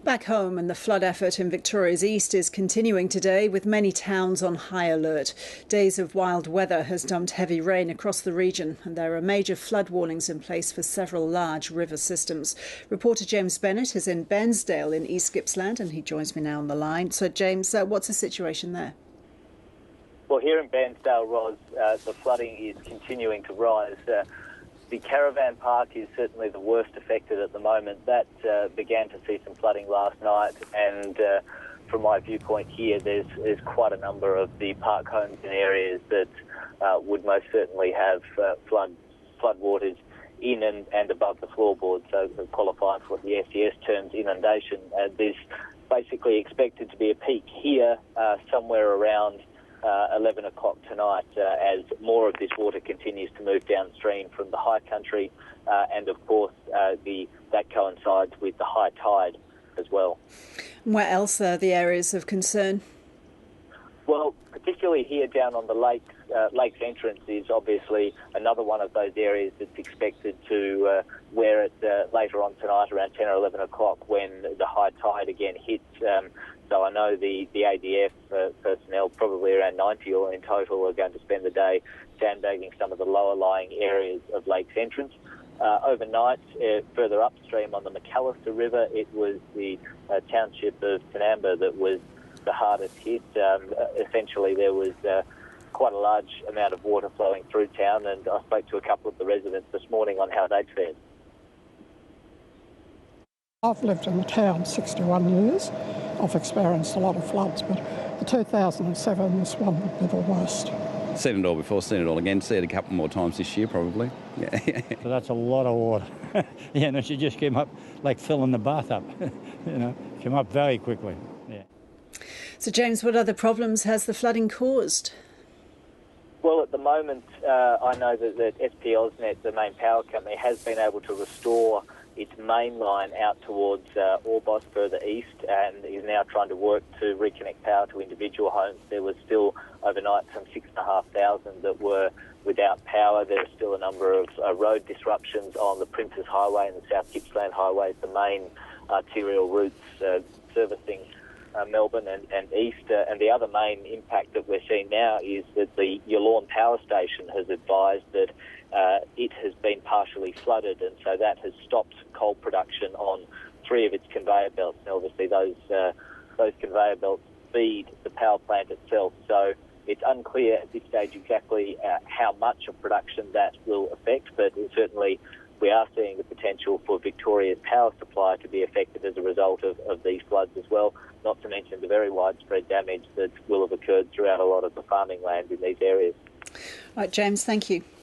Back home, and the flood effort in Victoria's East is continuing today, with many towns on high alert. Days of wild weather has dumped heavy rain across the region, and there are major flood warnings in place for several large river systems. Reporter James Bennett is in Bairnsdale in East Gippsland, and he joins me now on the line. So, James, what's the situation there? Well, here in Bairnsdale, Ros, the flooding is continuing to rise. The caravan park is certainly the worst affected at the moment. That began to see some flooding last night, and from my viewpoint here, there's quite a number of the park homes in areas that would most certainly have floodwaters in and above the floorboard, so qualify for what the SES terms inundation. There's basically expected to be a peak here somewhere around 11 o'clock tonight as more of this water continues to move downstream from the high country, and of course that coincides with the high tide as well. Where else are the areas of concern? Well, particularly here down on the lakes, Lakes Entrance is obviously another one of those areas that's expected to wear it later on tonight around 10 or 11 o'clock when the high tide again hits. So I know the ADF personnel, probably around 90 or in total, are going to spend the day sandbagging some of the lower lying areas of Lakes Entrance. Overnight, further upstream on the McAllister River, it was the township of Tanamba that was the hardest hit. Essentially, there was quite a large amount of water flowing through town, and I spoke to a couple of the residents this morning on how they'd fared. I've lived in the town 61 years. I've experienced a lot of floods, but the 2007, this one would be the worst. Seen it all before, seen it all again, see it a couple more times this year probably. Yeah. So that's a lot of water. Yeah, no, she just came up like filling the bath up, came up very quickly. Yeah. So, James, what other problems has the flooding caused? Well, at the moment, I know that SP Ausnet, the main power company, has been able to restore its main line out towards Orbost further east, and is now trying to work to reconnect power to individual homes. There was still overnight some 6,500 that were without power. There are still a number of road disruptions on the Princes Highway and the South Gippsland Highway, the main arterial routes servicing Melbourne and East. And the other main impact that we're seeing now is that the Yallourn Power Station has advised that it has been partially flooded, and so that has stopped coal production on 3 of its conveyor belts. And obviously those conveyor belts feed the power plant itself, so it's unclear at this stage exactly how much of production that will affect, but certainly we are seeing the potential for Victoria's power supply to be affected as a result of these floods as well, not to mention the very widespread damage that will have occurred throughout a lot of the farming land in these areas. Right, James, thank you.